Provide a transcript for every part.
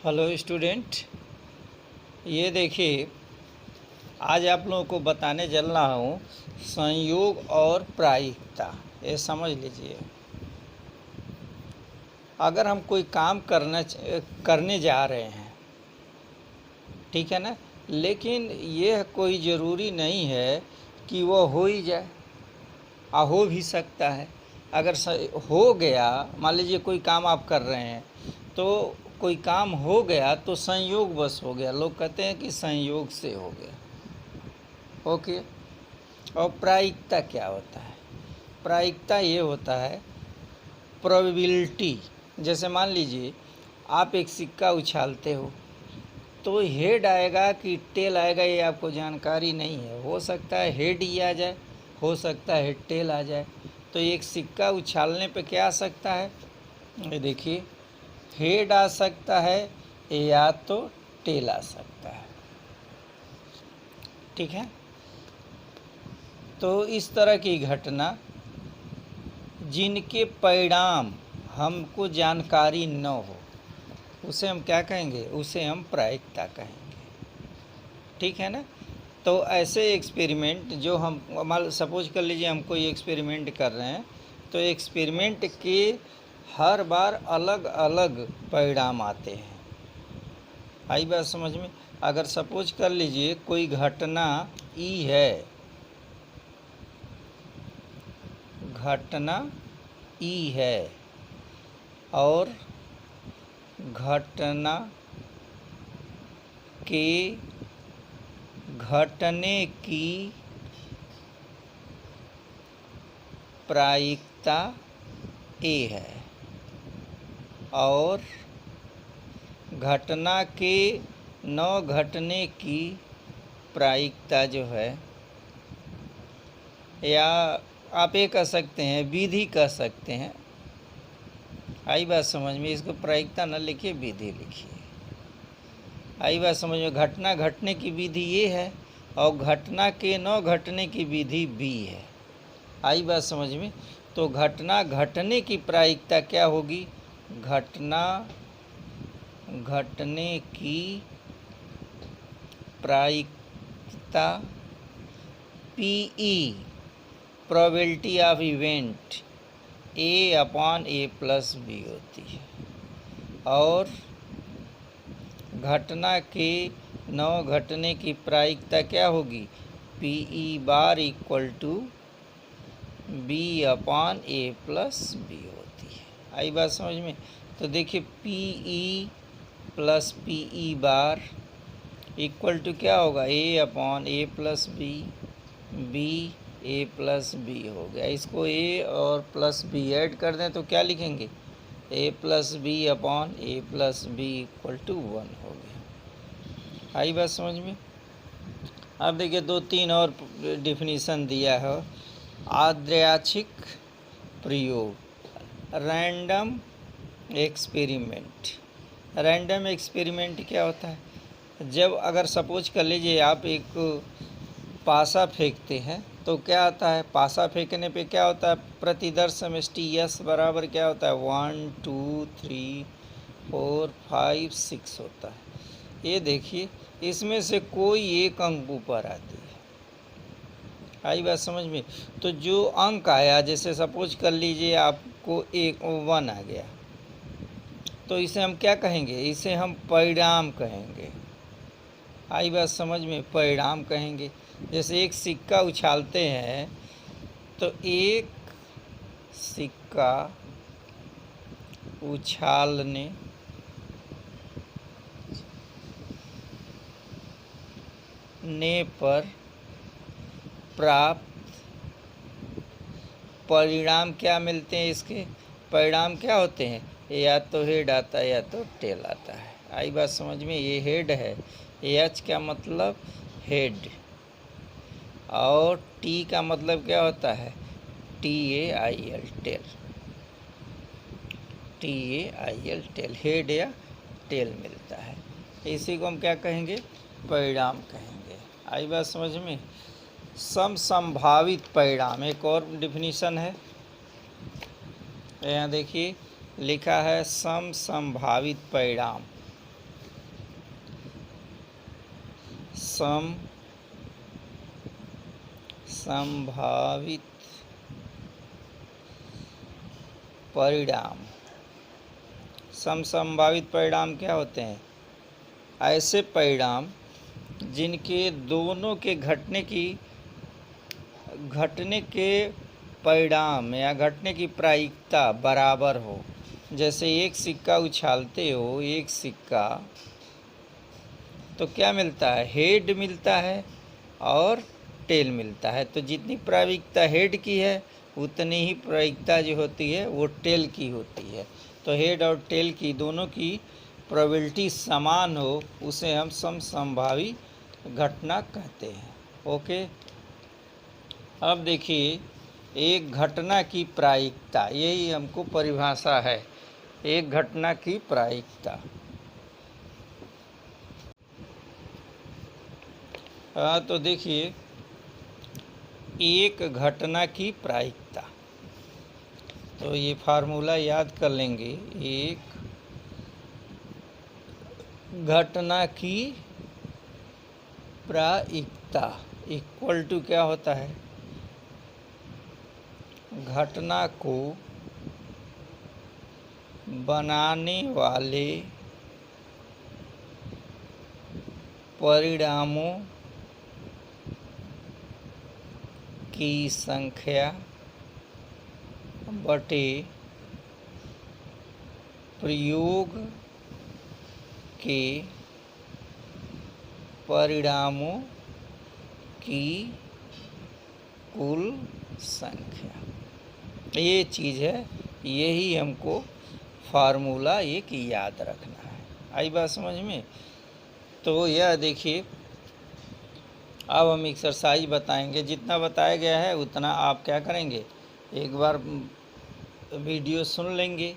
Hello student, ये देखिए आज आप लोगों को बताने चल रहा हूँ संयोग और प्रायिकता। ये समझ लीजिए, अगर हम कोई काम करने जा रहे हैं, ठीक है ना, लेकिन यह कोई ज़रूरी नहीं है कि वो हो ही जाए, हो भी सकता है। अगर हो गया, मान लीजिए कोई काम आप कर रहे हैं तो कोई काम हो गया तो संयोग बस हो गया, लोग कहते हैं कि संयोग से हो गया। ओके। और प्रायिकता क्या होता है? प्रायिकता ये होता है प्रोबेबिलिटी। जैसे मान लीजिए आप एक सिक्का उछालते हो तो हेड आएगा कि टेल आएगा ये आपको जानकारी नहीं है। हो सकता है हेड ही आ जाए, हो सकता है टेल आ जाए। तो एक सिक्का उछालने पे क्या आ सकता है? ये देखिए, हेड आ सकता है या तो टेल आ सकता है, ठीक है। तो इस तरह की घटना जिनके परिणाम हमको जानकारी न हो, उसे हम क्या कहेंगे? उसे हम प्रायिकता कहेंगे, ठीक है ना। तो ऐसे एक्सपेरिमेंट जो हम मान सपोज कर लीजिए हम कोई एक्सपेरिमेंट कर रहे हैं, तो एक्सपेरिमेंट के हर बार अलग अलग परिणाम आते हैं। आई बात समझ में? अगर सपोज कर लीजिए कोई घटना ई है, घटना ई है और घटना के घटने की प्रायिकता ए है और घटना के न घटने की प्रायिकता जो है, या आप ये कह सकते हैं विधि कह सकते हैं। आई बात समझ में? इसको प्रायिकता न लिखिए, विधि लिखिए। आई बात समझ में? घटना घटने की विधि ये है और घटना के न घटने की विधि बी है। आई बात समझ में? तो घटना घटने की प्रायिकता क्या होगी? घटना घटने की प्रायिकता PE, probability of event, A/A+B होती है और घटना के न घटने की प्रायिकता क्या होगी? PE = B/A+B होती है। आई बात समझ में? तो देखिए PE + PE = क्या होगा? A/A+B, BA+B हो गया। इसको A और +B ऐड कर दें तो क्या लिखेंगे? A+B/A+B = 1 हो गया। आई बात समझ में? अब देखिए 2-3 और डिफिनीसन दिया है। यादृच्छिक प्रयोग, रैंडम एक्सपेरिमेंट। रैंडम एक्सपेरिमेंट क्या होता है? जब अगर सपोज कर लीजिए आप एक पासा फेंकते हैं तो क्या आता है? पासा फेंकने पे क्या होता है? प्रतिदर्श समष्टि यस बराबर क्या होता है? 1 2 3 4 5 6 होता है। ये देखिए, इसमें से कोई एक अंक ऊपर आती है। आई बात समझ में? तो जो अंक आया, जैसे सपोज कर लीजिए आपको 1 आ गया, तो इसे हम क्या कहेंगे? इसे हम परिणाम कहेंगे। आई बात समझ में? परिणाम कहेंगे। जैसे एक सिक्का उछालते हैं तो एक सिक्का उछालने पर प्राप्त परिणाम क्या मिलते हैं? इसके परिणाम क्या होते हैं? या तो हेड आता है या तो टेल आता है। आई बात समझ में? ये हेड है, एच का मतलब हेड और टी का मतलब क्या होता है? TAIL, tail. TAIL, tail, head या टेल मिलता है। इसी को हम क्या कहेंगे? परिणाम कहेंगे। आई बात समझ में? समसंभावित परिणाम एक और डिफिनीशन है। यहाँ देखिए लिखा है समसंभावित परिणाम। संभावित परिणाम। संभावित परिणाम क्या होते हैं? ऐसे परिणाम जिनके दोनों के घटने के परिणाम या घटने की प्रायिकता बराबर हो। जैसे एक सिक्का उछालते हो, एक सिक्का, तो क्या मिलता है? हेड मिलता है और टेल मिलता है। तो जितनी प्रायिकता हेड की है उतनी ही प्रायिकता जो होती है वो टेल की होती है। तो हेड और टेल की दोनों की प्रोबेबिलिटी समान हो उसे हम समसंभावी घटना कहते हैं। ओके, अब देखिए एक घटना की प्रायिकता, यही हमको परिभाषा है एक घटना की प्रायिकता। तो देखिए एक घटना की प्रायिकता, तो ये फार्मूला याद कर लेंगे। एक घटना की प्रायिकता इक्वल टू क्या होता है? घटना को बनाने वाले परिणामों की संख्या बटे प्रयोग के परिणामों की कुल संख्या। ये चीज़ है, यही हमको फार्मूला एक याद रखना है। आई बात समझ में? तो यह देखिए अब हम एक्सरसाइज बताएंगे, जितना बताया गया है उतना आप क्या करेंगे, एक बार वीडियो सुन लेंगे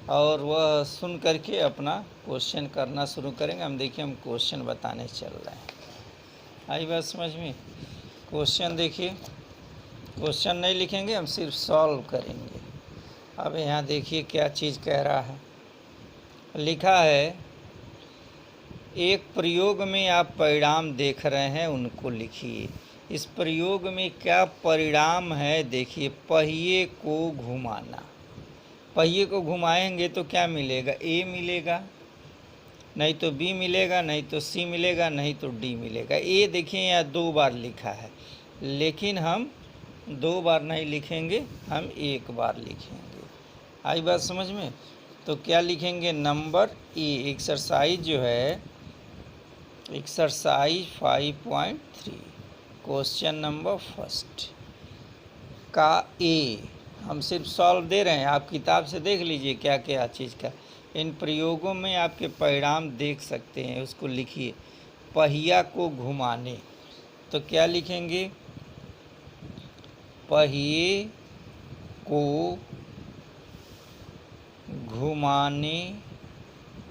और वह सुन करके अपना क्वेश्चन करना शुरू करेंगे। हम देखिए हम क्वेश्चन बताने चल रहे हैं। आई बात समझ में? क्वेश्चन देखिए, क्वेश्चन नहीं लिखेंगे, हम सिर्फ सॉल्व करेंगे। अब यहाँ देखिए क्या चीज़ कह रहा है। लिखा है एक प्रयोग में आप परिणाम देख रहे हैं, उनको लिखिए। इस प्रयोग में क्या परिणाम है? देखिए पहिए को घुमाना। पहिए को घुमाएंगे तो क्या मिलेगा? ए मिलेगा, नहीं तो बी मिलेगा, नहीं तो सी मिलेगा, नहीं तो डी मिलेगा। ए देखिए यहाँ 2 बार लिखा है, लेकिन हम 2 बार नहीं लिखेंगे, हम 1 बार लिखेंगे। आई बात समझ में? तो क्या लिखेंगे? नंबर ए, एक्सरसाइज जो है एक्सरसाइज 5.3 क्वेश्चन नंबर फर्स्ट का ए। हम सिर्फ सॉल्व दे रहे हैं, आप किताब से देख लीजिए क्या क्या चीज़ का। इन प्रयोगों में आपके परिणाम देख सकते हैं, उसको लिखिए। पहिया को घुमाने, तो क्या लिखेंगे? पहिए को घुमाने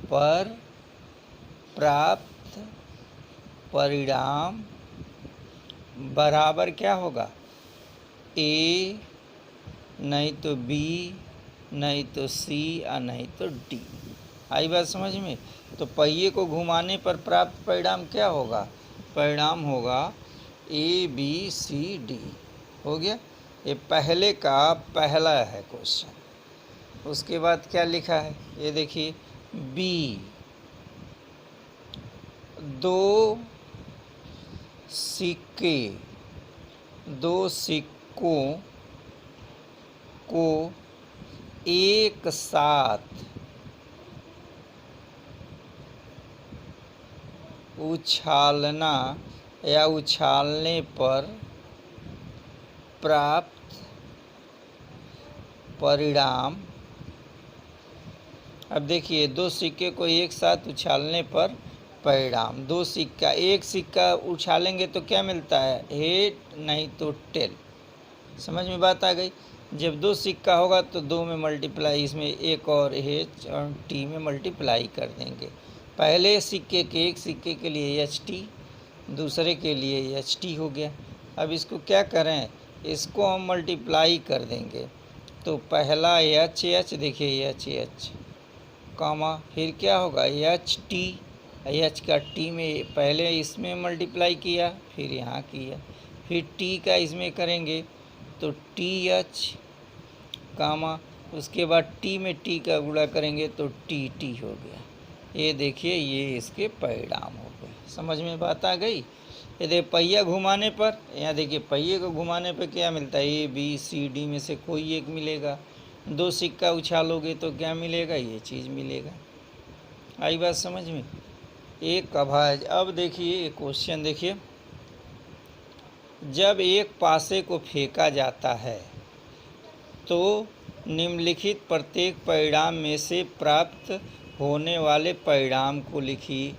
पर प्राप्त परिणाम बराबर क्या होगा? ए, नहीं तो बी, नहीं तो सी और नहीं तो डी। आई बात समझ में? तो पहिए को घुमाने पर प्राप्त परिणाम क्या होगा? परिणाम होगा ए बी सी डी। हो गया, ये पहले का पहला है क्वेश्चन। उसके बाद क्या लिखा है ये देखिए, बी दो सिक्कों को एक साथ उछालना या उछालने पर प्राप्त परिणाम। अब देखिए 2 सिक्के को एक साथ उछालने पर परिणाम। 2 सिक्का, एक सिक्का उछालेंगे तो क्या मिलता है? हेड, नहीं तो टेल। समझ में बात आ गई? जब 2 सिक्का होगा तो 2 में मल्टीप्लाई, इसमें एक और एच और टी में मल्टीप्लाई कर देंगे। पहले सिक्के के एक सिक्के के लिए एच टी, दूसरे के लिए एच टी हो गया। अब इसको क्या करें? इसको हम मल्टीप्लाई कर देंगे। तो पहला एच एच, देखिए एच एच, कामा, फिर क्या होगा? एच टी, एच का टी में पहले इसमें मल्टीप्लाई किया, फिर यहाँ किया, फिर टी का इसमें करेंगे तो टी एच कामा, उसके बाद टी में टी का गुणा करेंगे तो टी टी हो गया। ये देखिए ये इसके परिणाम हो गए। समझ में बात आ गई। ये देखिए पहिया घुमाने पर, यहाँ देखिए पहिए को घुमाने पर क्या मिलता है, ए बी सी डी में से कोई एक मिलेगा। दो सिक्का उछालोगे तो क्या मिलेगा, ये चीज़ मिलेगा। आई बात समझ में। एक अभाज्य। अब देखिए क्वेश्चन देखिए, जब एक पासे को फेंका जाता है तो निम्नलिखित प्रत्येक परिणाम में से प्राप्त होने वाले परिणाम को लिखिए।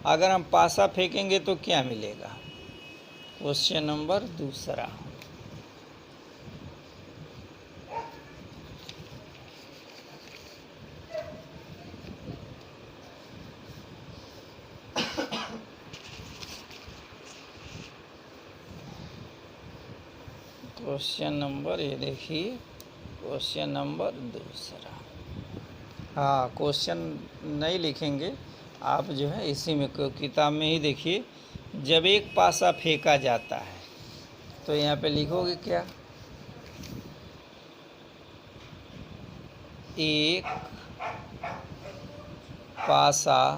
अगर हम पासा फेंकेंगे तो क्या मिलेगा। क्वेश्चन नंबर दूसरा, क्वेश्चन नंबर, ये देखिए क्वेश्चन नंबर दूसरा। हाँ क्वेश्चन नहीं लिखेंगे आप, जो है इसी में किताब में ही देखिए। जब एक पासा फेंका जाता है तो यहाँ पे लिखोगे क्या, एक पासा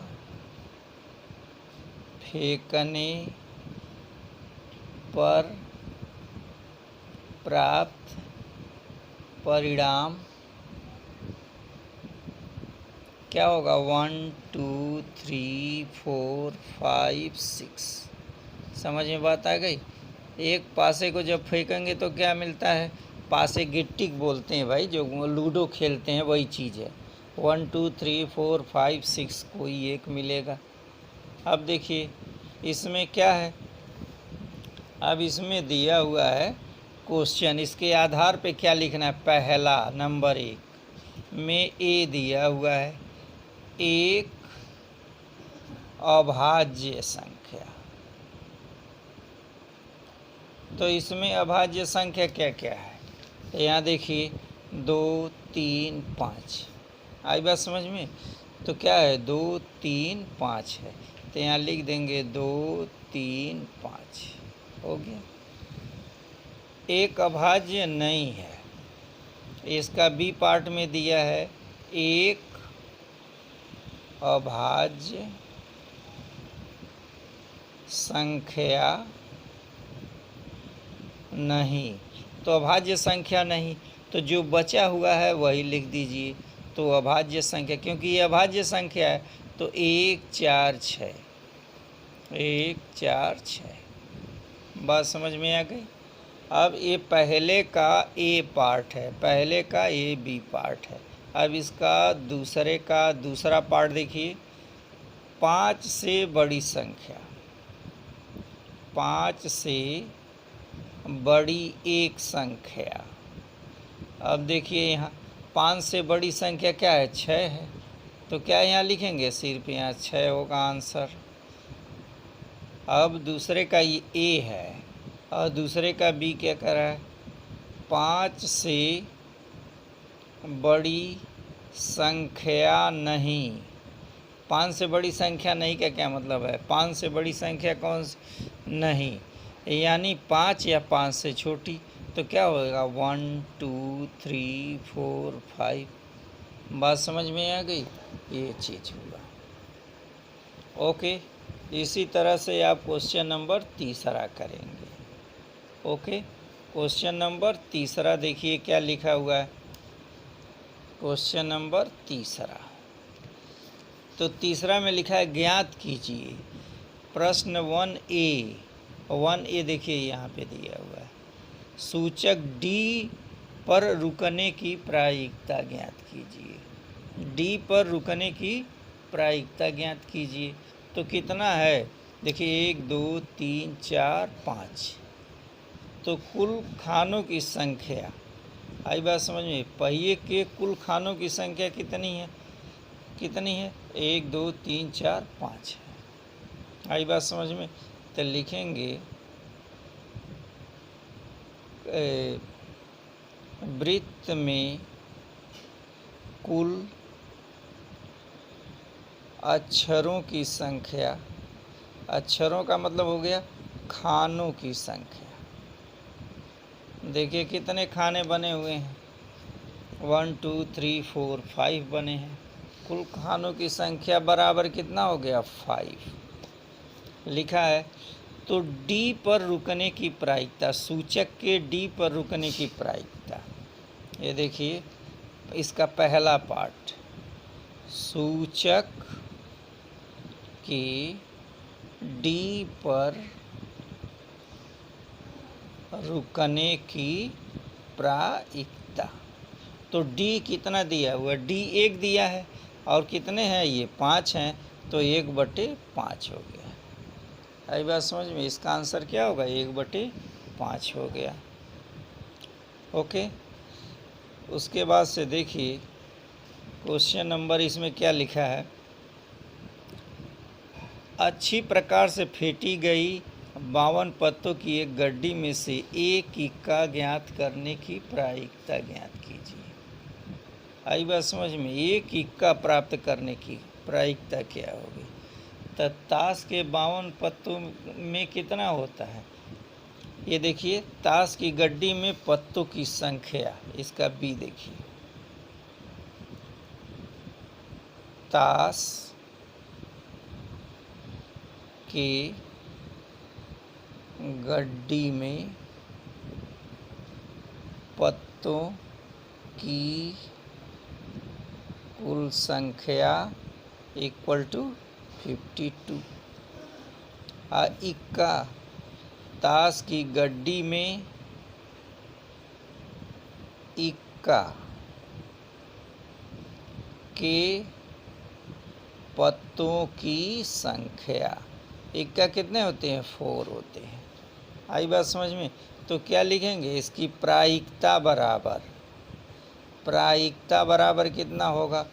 फेंकने पर प्राप्त परिणाम क्या होगा, 1 2 3 4 5 6। समझ में बात आ गई। एक पासे को जब फेंकेंगे तो क्या मिलता है, पासे गिट्टी बोलते हैं भाई, जो लूडो खेलते हैं वही चीज़ है। 1 2 3 4 5 6 कोई एक मिलेगा। अब देखिए इसमें क्या है, अब इसमें दिया हुआ है क्वेश्चन, इसके आधार पे क्या लिखना है। पहला नंबर 1 में ए दिया हुआ है, एक अभाज्य संख्या। तो इसमें अभाज्य संख्या क्या क्या है, तो यहाँ देखिए 2 3 5। आई बात समझ में। तो क्या है, 2 3 5 है, तो यहाँ लिख देंगे 2 3 5 हो गया। एक अभाज्य नहीं है, इसका बी पार्ट में दिया है एक अभाज्य संख्या नहीं। तो अभाज्य संख्या नहीं, तो जो बचा हुआ है वही लिख दीजिए। तो अभाज्य संख्या, क्योंकि ये अभाज्य संख्या है तो 1 4 6, 1 4 6। बात समझ में आ गई। अब ये पहले का ए पार्ट है, पहले का ए बी पार्ट है। अब इसका दूसरे का दूसरा पार्ट देखिए, 5 से बड़ी संख्या, 5 से बड़ी एक संख्या। अब देखिए यहाँ 5 से बड़ी संख्या क्या है, 6 है, तो क्या यहाँ लिखेंगे, सिर्फ यहाँ 6 होगा आंसर। अब दूसरे का ये ए है और दूसरे का बी क्या कर रहा है, 5 से बड़ी संख्या नहीं। 5 से बड़ी संख्या नहीं का क्या मतलब है, 5 से बड़ी संख्या कौन सी नहीं, यानी 5 या 5 से छोटी। तो क्या होगा, 1 2 3 4 5। बात समझ में आ गई, ये चीज़ होगा। ओके, इसी तरह से आप क्वेश्चन नंबर तीसरा करेंगे। ओके, क्वेश्चन नंबर तीसरा देखिए क्या लिखा हुआ है। क्वेश्चन नंबर तीसरा, तो तीसरा में लिखा है ज्ञात कीजिए प्रश्न 1A देखिए यहाँ पे दिया हुआ है, सूचक डी पर रुकने की प्रायिकता ज्ञात कीजिए। डी पर रुकने की प्रायिकता ज्ञात कीजिए। तो कितना है, देखिए 1 2 3 4 5, तो कुल खानों की संख्या। आई बात समझ में, पहिए के कुल खानों की संख्या कितनी है, कितनी है, 1 2 3 4 5 है। आई बात समझ में। तो लिखेंगे वृत्त में कुल अक्षरों की संख्या, अक्षरों का मतलब हो गया खानों की संख्या। देखिए कितने खाने बने हुए हैं, 1 2 3 4 5 बने हैं। कुल खानों की संख्या बराबर कितना हो गया, 5 लिखा है। तो डी पर रुकने की प्रायिकता, सूचक के डी पर रुकने की प्रायिकता, ये देखिए इसका पहला पार्ट, सूचक की डी पर रुकने की प्रायिकता। तो डी कितना दिया हुआ, डी 1 दिया है और कितने हैं ये 5 हैं, तो 1/5 हो गया। आई बात समझ में, इसका आंसर क्या होगा, 1/5 हो गया। ओके, उसके बाद से देखिए क्वेश्चन नंबर इसमें क्या लिखा है, अच्छी प्रकार से फेंटी गई 52 पत्तों की एक गड्डी में से एक इक्का ज्ञात करने की प्रायिकता ज्ञात कीजिए। आई बात समझ में, एक इक्का प्राप्त करने की प्रायिकता क्या होगी। तो ताश के 52 पत्तों में कितना होता है, ये देखिए ताश की गड्डी में पत्तों की संख्या, इसका बी देखिए, ताश की गड्डी में पत्तों की कुल संख्या इक्वल टू 52। इक्का, ताश की गड्डी में इक्का के पत्तों की संख्या, इक्का कितने होते हैं, 4 होते हैं। आई बात समझ में, तो क्या लिखेंगे, इसकी प्रायिकता बराबर, प्रायिकता बराबर कितना होगा,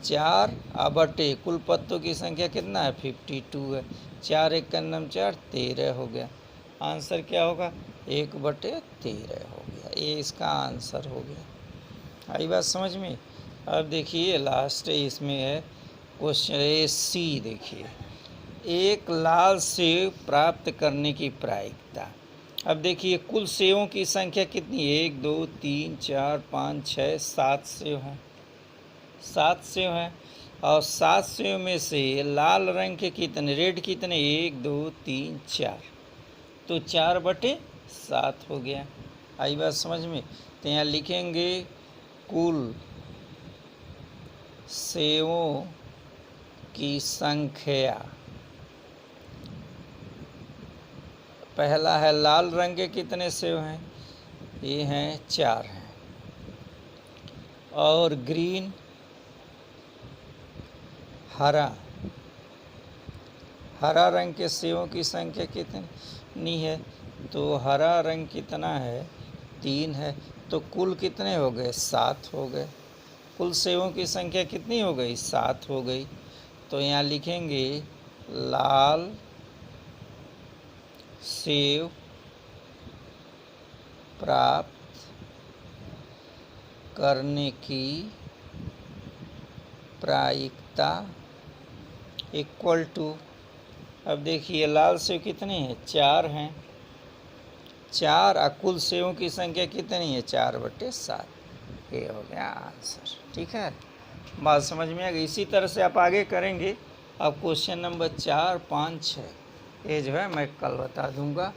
4 बटे कुल पत्तों की संख्या कितना है, 52 है, 4 1 4 13 हो गया। आंसर क्या होगा, 1/13 हो गया, ये इसका आंसर हो गया। आई बात समझ में। अब देखिए लास्ट इसमें है क्वेश्चन सी, देखिए एक लाल सेव प्राप्त करने की प्रायिकता। अब देखिए कुल सेवों की संख्या कितनी है, 1 2 3 4 5 6 7 सेव हैं, 7 सेव हैं, और 7 सेव में से लाल रंग के कितने, रेड कितने, 1 2 3 4, तो 4/7 हो गया। आई बात समझ में। तो यहाँ लिखेंगे कुल सेवों की संख्या, पहला है लाल रंग के कितने सेव हैं, ये हैं 4 हैं, और ग्रीन हरा, हरा रंग के सेवों की संख्या कितनी है, तो हरा रंग कितना है, 3 है, तो कुल कितने हो गए, 7 हो गए। कुल सेवों की संख्या कितनी हो गई, 7 हो गई। तो यहाँ लिखेंगे लाल सेव प्राप्त करने की प्रायिकता इक्वल टू, अब देखिए लाल सेव कितने हैं, 4 हैं, 4 और कुल सेवों की संख्या कितनी है, 4/7, ये हो गया आंसर। ठीक है, बात समझ में आ गई। इसी तरह से आप आगे करेंगे। अब क्वेश्चन नंबर 4 5 6 ये जो है मैं कल बता दूंगा।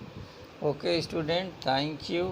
Okay student, thank you.